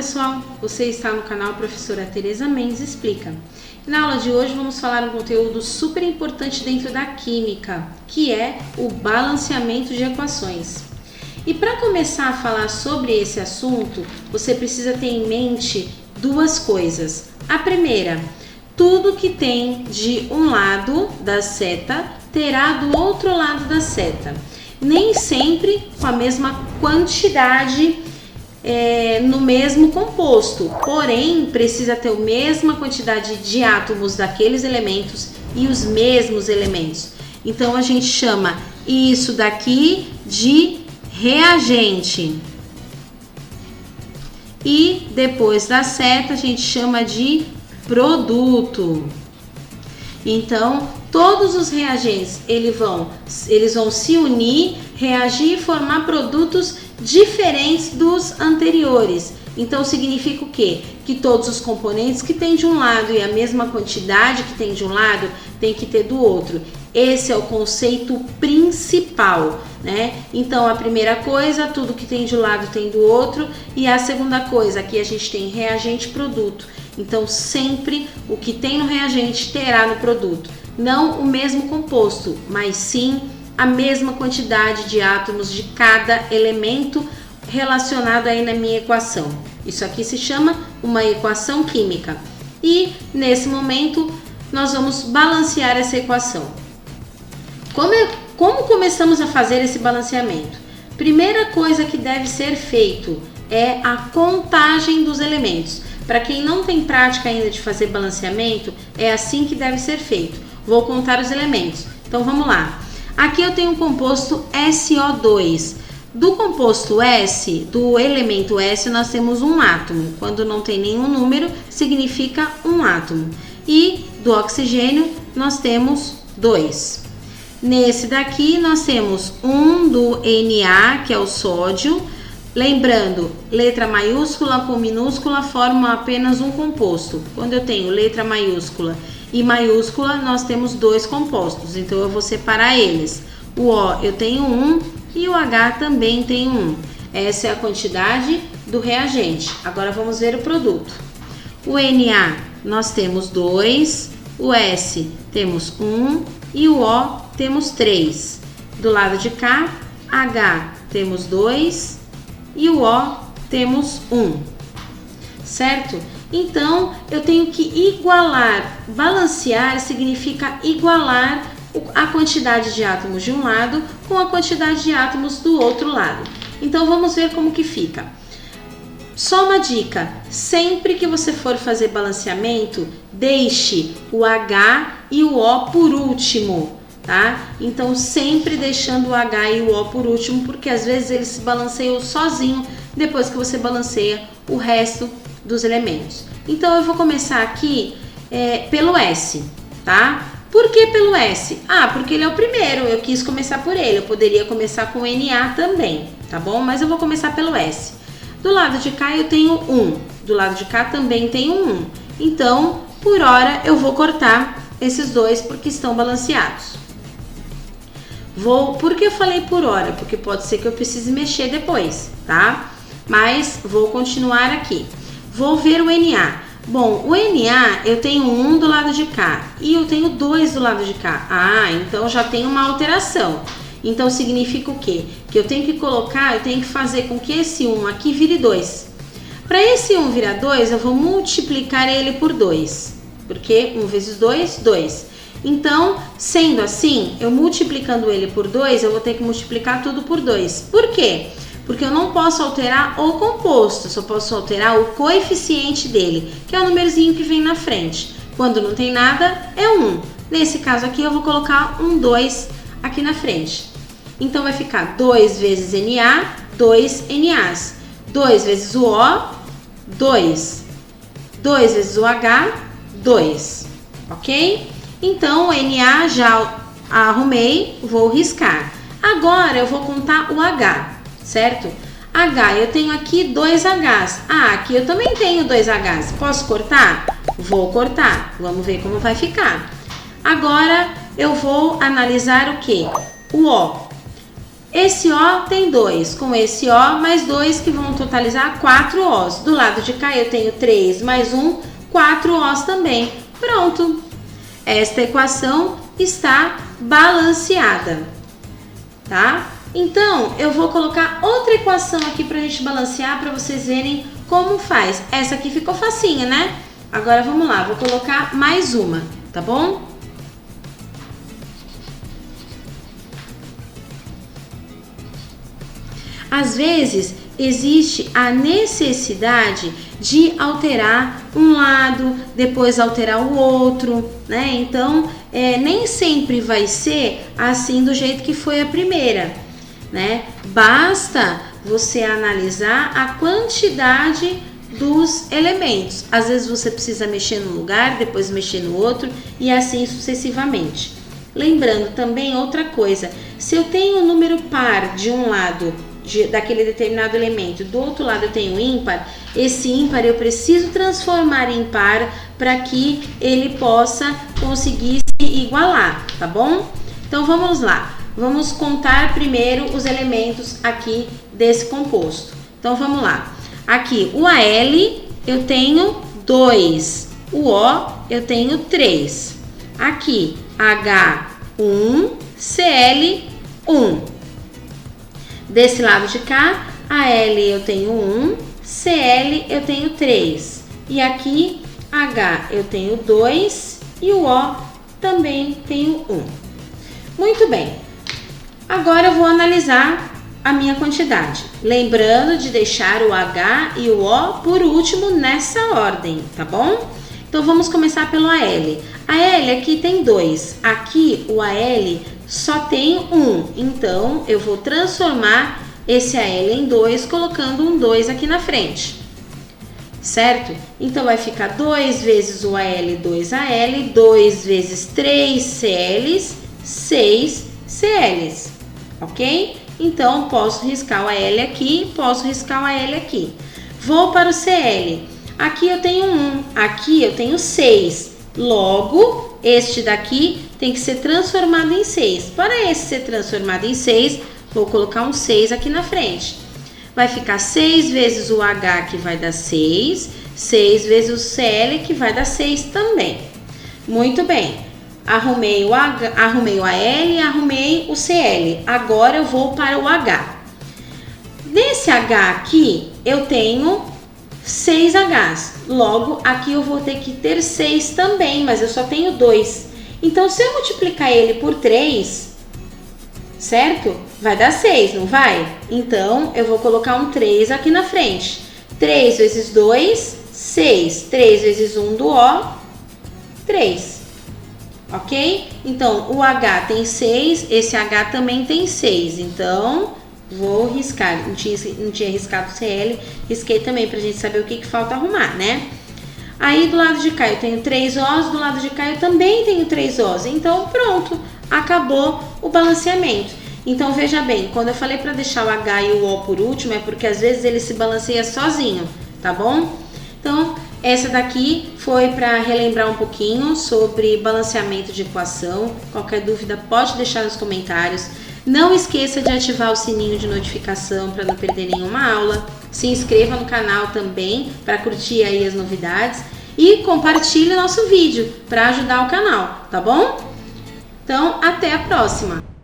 pessoal, você está no canal Professora Tereza Mendes Explica. Na aula de hoje vamos falar um conteúdo super importante dentro da química, que é o balanceamento de equações. E para começar a falar sobre esse assunto, você precisa ter em mente duas coisas. A primeira, tudo que tem de um lado da seta terá do outro lado da seta. Nem sempre com a mesma quantidade no mesmo composto, porém precisa ter a mesma quantidade de átomos daqueles elementos e os mesmos elementos. Então a gente chama isso daqui de reagente. E depois da seta a gente chama de produto. Então, todos os reagentes eles vão se unir, reagir e formar produtos diferentes dos anteriores. Então, significa o quê? Que todos os componentes que tem de um lado e a mesma quantidade que tem de um lado, tem que ter do outro. Esse é o conceito principal, né? Então, a primeira coisa, tudo que tem de um lado tem do outro. E a segunda coisa, aqui a gente tem reagente e produto. Então, sempre o que tem no reagente terá no produto. Não o mesmo composto, mas sim a mesma quantidade de átomos de cada elemento relacionado aí na minha equação. Isso aqui se chama uma equação química. E, nesse momento, nós vamos balancear essa equação. Como começamos a fazer esse balanceamento? Primeira coisa que deve ser feito é a contagem dos elementos. Para quem não tem prática ainda de fazer balanceamento, é assim que deve ser feito. Vou contar os elementos. Então vamos lá. Aqui eu tenho o composto SO2. Do composto S, do elemento S, nós temos um átomo. Quando não tem nenhum número, significa um átomo. E do oxigênio, nós temos 2. Nesse daqui, nós temos um do Na, que é o sódio. Lembrando, letra maiúscula com minúscula formam apenas um composto. Quando eu tenho letra maiúscula e maiúscula, nós temos dois compostos. Então, eu vou separar eles. O O eu tenho 1 e o H também tem 1. Essa é a quantidade do reagente. Agora, vamos ver o produto. O Na, nós temos 2. O S, temos 1. E o O, temos 3. Do lado de cá, H, temos 2. E o O, temos 1. Certo? Então, eu tenho que igualar. Balancear significa igualar a quantidade de átomos de um lado com a quantidade de átomos do outro lado. Então, vamos ver como que fica. Só uma dica, sempre que você for fazer balanceamento, deixe o H e o O por último, tá? Então, sempre deixando o H e o O por último, porque às vezes eles se balanceiam sozinho depois que você balanceia o resto dos elementos. Então, eu vou começar aqui pelo S, tá? Por que pelo S? Ah, porque ele é o primeiro, eu quis começar por ele. Eu poderia começar com o Na também, tá bom? Mas eu vou começar pelo S. Do lado de cá eu tenho 1, do lado de cá também tenho 1. Então, por hora, eu vou cortar esses dois porque estão balanceados. Por que eu falei por hora? Porque pode ser que eu precise mexer depois, tá? Mas vou continuar aqui. Vou ver o Na. Bom, o Na eu tenho 1 do lado de cá e eu tenho 2 do lado de cá. Ah, então já tem uma alteração. Então significa o quê? Que eu tenho que fazer com que esse 1 aqui vire 2. Para esse 1 virar 2, eu vou multiplicar ele por 2. Porque 1 vezes 2, 2. Então, sendo assim, eu multiplicando ele por 2, eu vou ter que multiplicar tudo por 2. Por quê? Porque eu não posso alterar o composto, só posso alterar o coeficiente dele, que é o númerozinho que vem na frente. Quando não tem nada, é 1. Nesse caso aqui, eu vou colocar um 2 aqui na frente. Então, vai ficar 2 vezes Na, 2 NAs. 2 vezes o O, 2. 2 vezes o H, 2. Ok? Então, o Na já arrumei, vou riscar. Agora, eu vou contar o H. Certo? H, eu tenho aqui 2 Hs. Ah, aqui eu também tenho 2 Hs. Posso cortar? Vou cortar. Vamos ver como vai ficar. Agora, eu vou analisar o quê? O O. esse O tem 2, com esse O mais 2 que vão totalizar 4 Os. Do lado de cá eu tenho 3 mais 1, 4 Os também. Pronto! Esta equação está balanceada, tá? Então, eu vou colocar outra equação aqui pra gente balancear, para vocês verem como faz. Essa aqui ficou facinha, né? Agora vamos lá, vou colocar mais uma, tá bom? Às vezes, existe a necessidade de alterar um lado, depois alterar o outro, né? Então, nem sempre vai ser assim do jeito que foi a primeira, né? Basta você analisar a quantidade dos elementos. Às vezes você precisa mexer num lugar, depois mexer no outro e assim sucessivamente. Lembrando também outra coisa, se eu tenho um número par de um lado daquele determinado elemento, do outro lado eu tenho ímpar, esse ímpar eu preciso transformar em par para que ele possa conseguir se igualar, tá bom? Então vamos lá, vamos contar primeiro os elementos aqui desse composto. Então vamos lá, aqui o Al eu tenho 2, o O eu tenho 3, aqui H1, Cl1. Desse lado de cá, Al eu tenho 1, Cl eu tenho 3. E aqui, H eu tenho 2 e o O também tenho 1. Muito bem. Agora eu vou analisar a minha quantidade. Lembrando de deixar o H e o O por último nessa ordem, tá bom? Então vamos começar pelo Al. Al aqui tem 2. Aqui o Al só tem 1, então eu vou transformar esse Al em 2, colocando um 2 aqui na frente, certo? Então vai ficar 2 vezes o Al, 2Al, 2 vezes 3 Cls, 6 Cls, ok? Então posso riscar o Al aqui, posso riscar o Al aqui. Vou para o Cl, aqui eu tenho 1, aqui eu tenho 6, logo este daqui tem que ser transformado em 6. Para esse ser transformado em 6, vou colocar um 6 aqui na frente. Vai ficar 6 vezes o H, que vai dar 6. 6 vezes o Cl, que vai dar 6 também. Muito bem. Arrumei o Al, arrumei o Cl. Agora eu vou para o H. Nesse H aqui, eu tenho 6 Hs. Logo, aqui eu vou ter que ter 6 também, mas eu só tenho 2. Então, se eu multiplicar ele por 3, certo? Vai dar 6, não vai? Então, eu vou colocar um 3 aqui na frente. 3 vezes 2, 6. 3 vezes 1 do O, 3. Ok? Então, o H tem 6, esse H também tem 6. Então, vou riscar. Não tinha riscado o Cl, risquei também pra gente saber o que falta arrumar, né? Aí do lado de cá eu tenho 3 Os, do lado de cá eu também tenho 3 Os. Então pronto, acabou o balanceamento. Então veja bem, quando eu falei para deixar o H e o O por último, é porque às vezes ele se balanceia sozinho, tá bom? Então essa daqui foi para relembrar um pouquinho sobre balanceamento de equação. Qualquer dúvida pode deixar nos comentários. Não esqueça de ativar o sininho de notificação para não perder nenhuma aula. Se inscreva no canal também para curtir aí as novidades. E compartilhe nosso vídeo para ajudar o canal, tá bom? Então, até a próxima!